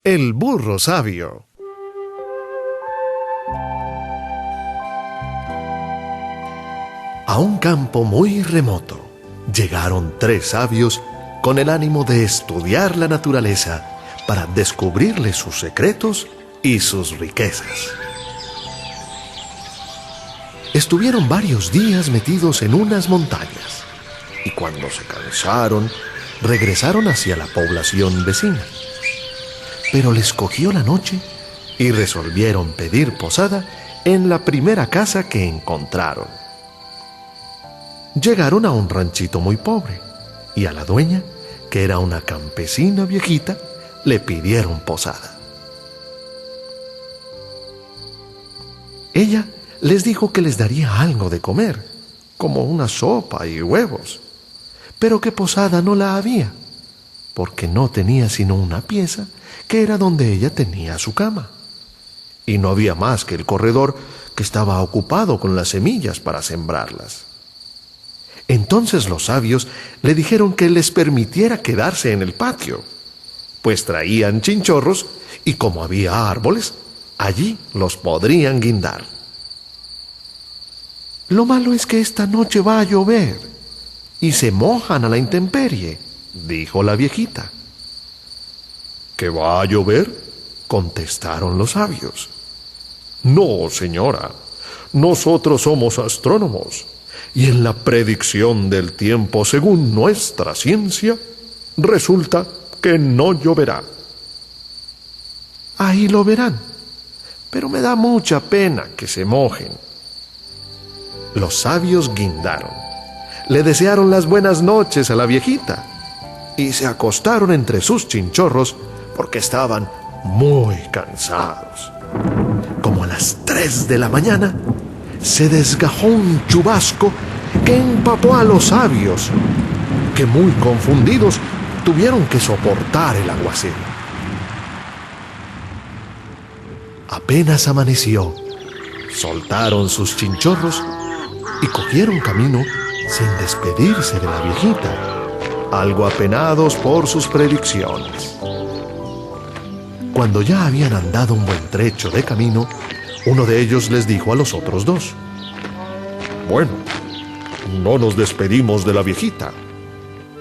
El burro sabio. A un campo muy remoto llegaron tres sabios con el ánimo de estudiar la naturaleza para descubrirle sus secretos y sus riquezas. Estuvieron varios días metidos en unas montañas y cuando se cansaron, regresaron hacia la población vecina. Pero les cogió la noche y resolvieron pedir posada en la primera casa que encontraron. Llegaron a un ranchito muy pobre y a la dueña, que era una campesina viejita, le pidieron posada. Ella les dijo que les daría algo de comer, como una sopa y huevos, pero que posada no la había, porque no tenía sino una pieza que era donde ella tenía su cama. Y no había más que el corredor que estaba ocupado con las semillas para sembrarlas. Entonces los sabios le dijeron que les permitiera quedarse en el patio, pues traían chinchorros y como había árboles, allí los podrían guindar. Lo malo es que esta noche va a llover y se mojan a la intemperie, dijo la viejita. ¿Que va a llover?, contestaron los sabios. No, señora, nosotros somos astrónomos y en la predicción del tiempo, según nuestra ciencia, resulta que no lloverá. Ahí lo verán, pero me da mucha pena que se mojen. Los sabios guindaron, le desearon las buenas noches a la viejita y se acostaron entre sus chinchorros porque estaban muy cansados. Como a las 3 de la mañana, se desgajó un chubasco que empapó a los sabios, que muy confundidos tuvieron que soportar el aguacero. Apenas amaneció, soltaron sus chinchorros y cogieron camino sin despedirse de la viejita, algo apenados por sus predicciones. Cuando ya habían andado un buen trecho de camino, uno de ellos les dijo a los otros dos: Bueno, no nos despedimos de la viejita,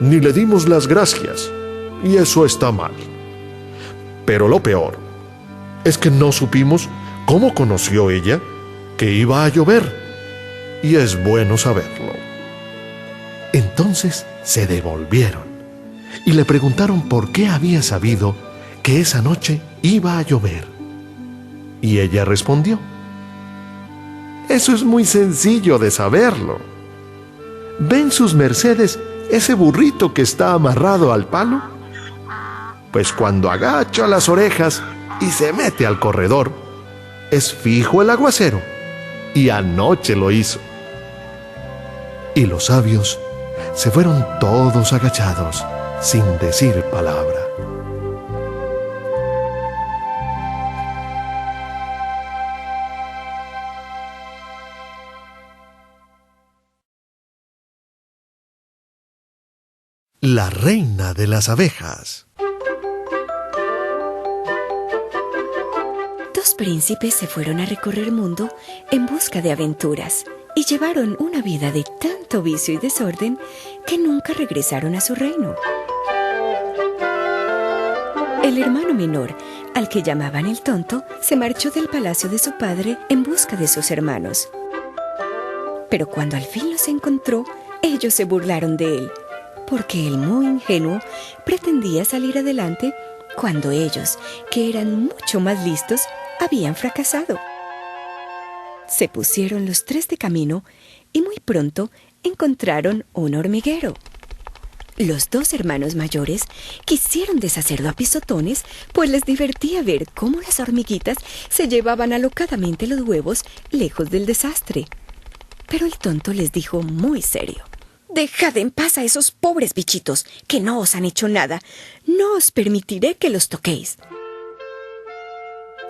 ni le dimos las gracias, y eso está mal. Pero lo peor es que no supimos cómo conoció ella que iba a llover, y es bueno saberlo. Entonces se devolvieron y le preguntaron por qué había sabido que esa noche iba a llover. Y ella respondió: Eso es muy sencillo de saberlo. ¿Ven sus mercedes ese burrito que está amarrado al palo? Pues cuando agacha las orejas y se mete al corredor, es fijo el aguacero, y anoche lo hizo. Y los sabios se fueron todos agachados, sin decir palabra. La reina de las abejas. Dos príncipes se fueron a recorrer el mundo en busca de aventuras y llevaron una vida de tanto vicio y desorden que nunca regresaron a su reino. El hermano menor, al que llamaban el tonto, se marchó del palacio de su padre en busca de sus hermanos. Pero cuando al fin los encontró, ellos se burlaron de él, porque el muy ingenuo pretendía salir adelante cuando ellos, que eran mucho más listos, habían fracasado. Se pusieron los tres de camino y muy pronto encontraron un hormiguero. Los dos hermanos mayores quisieron deshacerlo a pisotones, pues les divertía ver cómo las hormiguitas se llevaban alocadamente los huevos lejos del desastre. Pero el tonto les dijo muy serio: Dejad en paz a esos pobres bichitos, que no os han hecho nada. No os permitiré que los toquéis.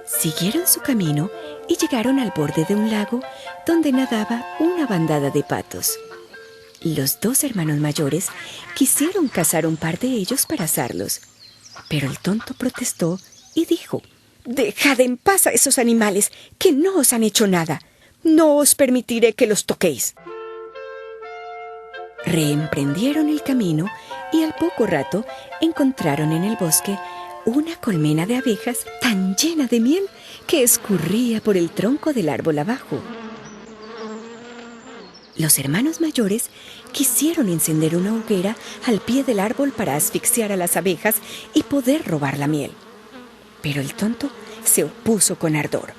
Siguieron su camino y llegaron al borde de un lago donde nadaba una bandada de patos. Los dos hermanos mayores quisieron cazar un par de ellos para asarlos, pero el tonto protestó y dijo: «Dejad en paz a esos animales, que no os han hecho nada. No os permitiré que los toquéis». Reemprendieron el camino y al poco rato encontraron en el bosque una colmena de abejas tan llena de miel que escurría por el tronco del árbol abajo. Los hermanos mayores quisieron encender una hoguera al pie del árbol para asfixiar a las abejas y poder robar la miel. Pero el tonto se opuso con ardor.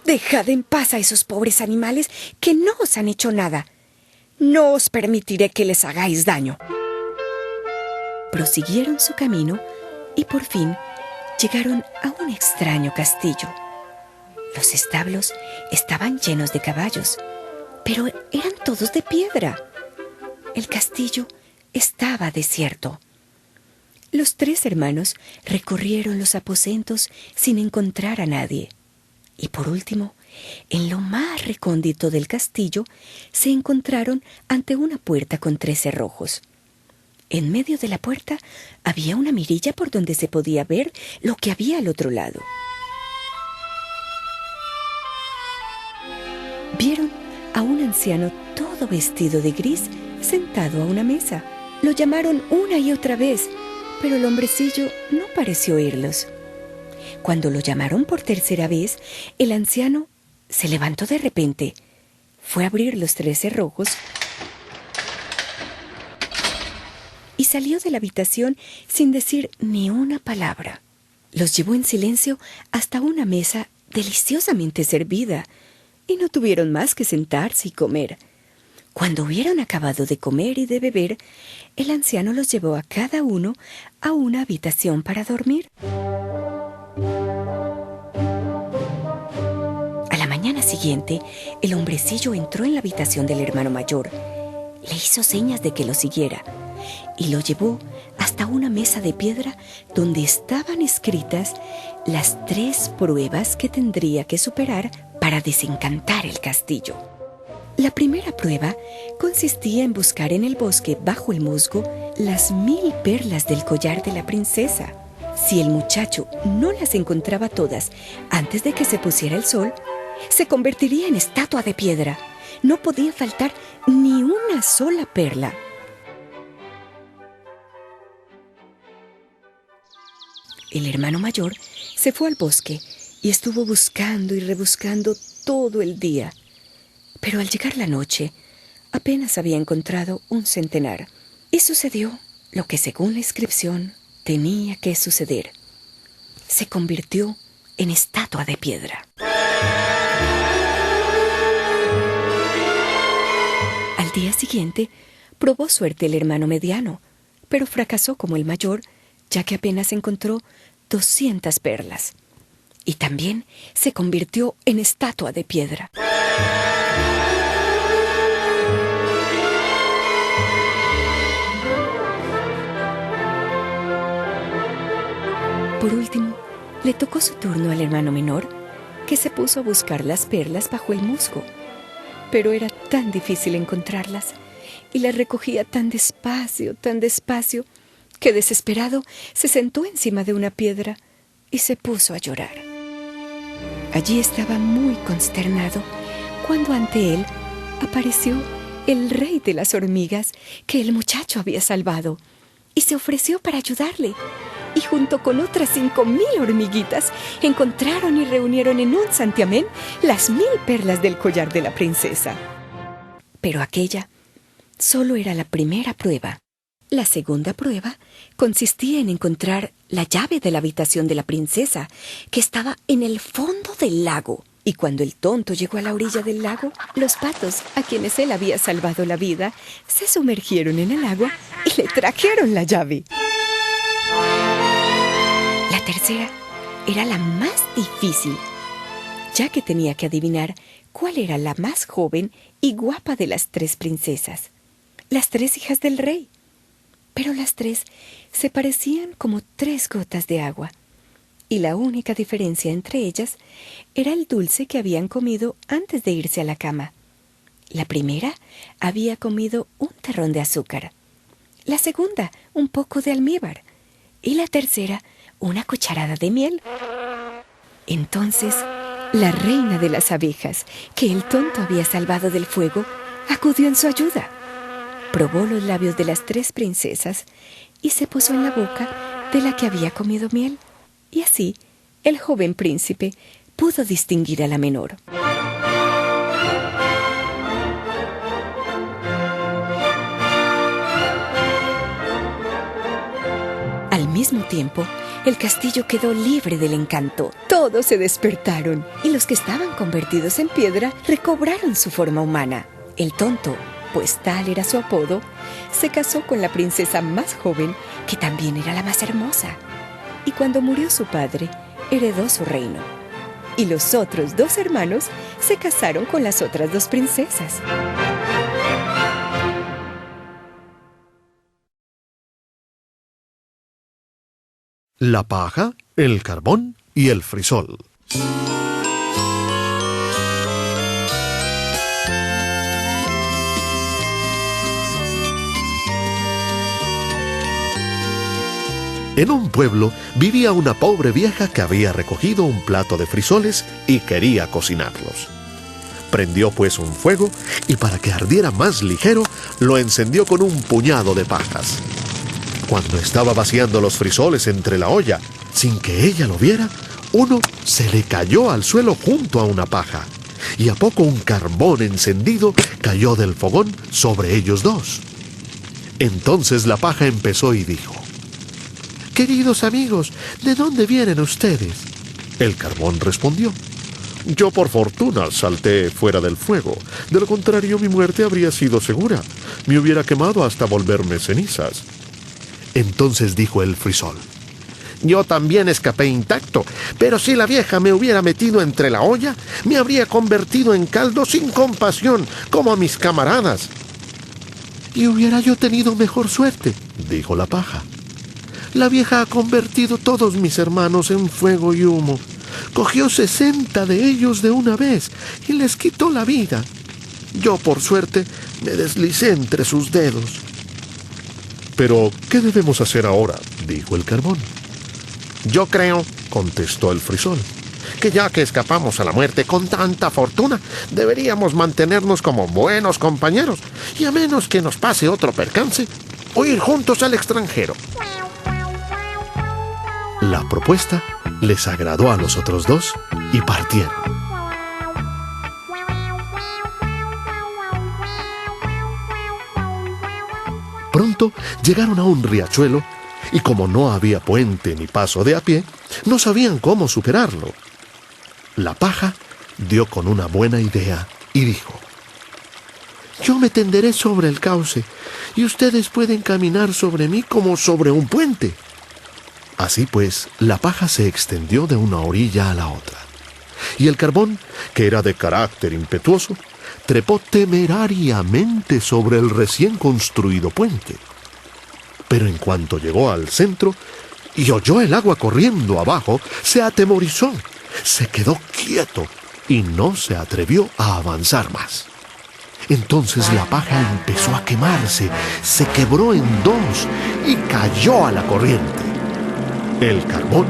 «Dejad en paz a esos pobres animales, que no os han hecho nada. No os permitiré que les hagáis daño». Prosiguieron su camino y por fin llegaron a un extraño castillo. Los establos estaban llenos de caballos, pero eran todos de piedra. El castillo estaba desierto. Los tres hermanos recorrieron los aposentos sin encontrar a nadie. Y por último, en lo más recóndito del castillo, se encontraron ante una puerta con 3 cerrojos. En medio de la puerta había una mirilla por donde se podía ver lo que había al otro lado. Vieron a un anciano todo vestido de gris sentado a una mesa. Lo llamaron una y otra vez, pero el hombrecillo no pareció oírlos. Cuando lo llamaron por tercera vez, el anciano se levantó de repente, fue a abrir los 3 cerrojos y salió de la habitación sin decir ni una palabra. Los llevó en silencio hasta una mesa deliciosamente servida y no tuvieron más que sentarse y comer. Cuando hubieron acabado de comer y de beber, el anciano los llevó a cada uno a una habitación para dormir. A la mañana siguiente, el hombrecillo entró en la habitación del hermano mayor. Le hizo señas de que lo siguiera y lo llevó hasta una mesa de piedra donde estaban escritas las 3 pruebas que tendría que superar para desencantar el castillo. La primera prueba consistía en buscar en el bosque bajo el musgo las 1000 perlas del collar de la princesa. Si el muchacho no las encontraba todas antes de que se pusiera el sol, se convertiría en estatua de piedra. No podía faltar ni una sola perla. El hermano mayor se fue al bosque y estuvo buscando y rebuscando todo el día. Pero al llegar la noche, apenas había encontrado un centenar. Y sucedió lo que según la inscripción tenía que suceder. Se convirtió en estatua de piedra. Al día siguiente, probó suerte el hermano mediano, pero fracasó como el mayor, ya que apenas encontró 200 perlas. Y también se convirtió en estatua de piedra. Por último, le tocó su turno al hermano menor, que se puso a buscar las perlas bajo el musgo. Pero era tan difícil encontrarlas y las recogía tan despacio, que desesperado se sentó encima de una piedra y se puso a llorar. Allí estaba muy consternado cuando ante él apareció el rey de las hormigas que el muchacho había salvado y se ofreció para ayudarle. Y junto con otras 5000 hormiguitas encontraron y reunieron en un santiamén las 1000 perlas del collar de la princesa. Pero aquella solo era la primera prueba. La segunda prueba consistía en encontrar la llave de la habitación de la princesa, que estaba en el fondo del lago. Y cuando el tonto llegó a la orilla del lago, los patos, a quienes él había salvado la vida, se sumergieron en el agua y le trajeron la llave. La tercera era la más difícil, ya que tenía que adivinar cuál era la más joven y guapa de las 3 princesas, las 3 hijas del rey. Pero las 3 se parecían como 3 gotas de agua, y la única diferencia entre ellas era el dulce que habían comido antes de irse a la cama. La primera había comido un terrón de azúcar, la segunda un poco de almíbar, y la tercera una cucharada de miel. Entonces, la reina de las abejas, que el tonto había salvado del fuego, acudió en su ayuda. Probó los labios de las 3 princesas y se posó en la boca de la que había comido miel. Y así, el joven príncipe pudo distinguir a la menor. Al mismo tiempo, el castillo quedó libre del encanto. Todos se despertaron y los que estaban convertidos en piedra recobraron su forma humana. El tonto, pues tal era su apodo, se casó con la princesa más joven, que también era la más hermosa. Y cuando murió su padre, heredó su reino. Y los otros 2 hermanos se casaron con las otras 2 princesas. La paja, el carbón y el frisol. En un pueblo vivía una pobre vieja que había recogido un plato de frisoles y quería cocinarlos. Prendió pues un fuego y para que ardiera más ligero, lo encendió con un puñado de pajas. Cuando estaba vaciando los frisoles entre la olla, sin que ella lo viera, uno se le cayó al suelo junto a una paja, y a poco un carbón encendido cayó del fogón sobre ellos 2. Entonces la paja empezó y dijo: «Queridos amigos, ¿de dónde vienen ustedes?». El carbón respondió: «Yo por fortuna salté fuera del fuego. De lo contrario, mi muerte habría sido segura. Me hubiera quemado hasta volverme cenizas». Entonces dijo el frisol: «Yo también escapé intacto, pero si la vieja me hubiera metido entre la olla, me habría convertido en caldo sin compasión, como a mis camaradas». «Y hubiera yo tenido mejor suerte», dijo la paja. «La vieja ha convertido todos mis hermanos en fuego y humo. Cogió 60 de ellos de una vez y les quitó la vida. Yo, por suerte, me deslicé entre sus dedos». «Pero, ¿qué debemos hacer ahora?», dijo el carbón. «Yo creo», contestó el frisol, «que ya que escapamos a la muerte con tanta fortuna, deberíamos mantenernos como buenos compañeros, y a menos que nos pase otro percance, huir juntos al extranjero». La propuesta les agradó a los otros 2 y partieron. Pronto llegaron a un riachuelo y como no había puente ni paso de a pie, no sabían cómo superarlo. La paja dio con una buena idea y dijo: «Yo me tenderé sobre el cauce y ustedes pueden caminar sobre mí como sobre un puente». Así pues, la paja se extendió de una orilla a la otra, y el carbón, que era de carácter impetuoso, trepó temerariamente sobre el recién construido puente. Pero en cuanto llegó al centro y oyó el agua corriendo abajo, se atemorizó, se quedó quieto y no se atrevió a avanzar más. Entonces la paja empezó a quemarse, se quebró en 2 y cayó a la corriente. El carbón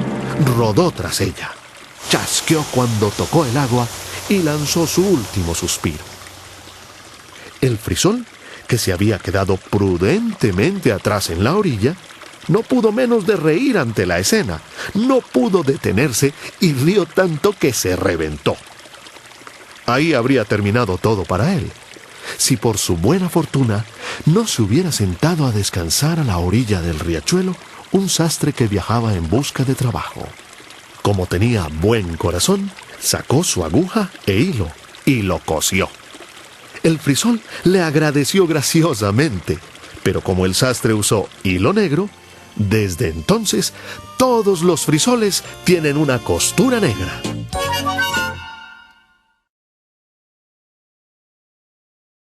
rodó tras ella, chasqueó cuando tocó el agua y lanzó su último suspiro. El frisol, que se había quedado prudentemente atrás en la orilla, no pudo menos de reír ante la escena. No pudo detenerse y rió tanto que se reventó. Ahí habría terminado todo para él, si por su buena fortuna no se hubiera sentado a descansar a la orilla del riachuelo un sastre que viajaba en busca de trabajo. Como tenía buen corazón, sacó su aguja e hilo y lo cosió. El frisol le agradeció graciosamente, pero como el sastre usó hilo negro, desde entonces todos los frisoles tienen una costura negra.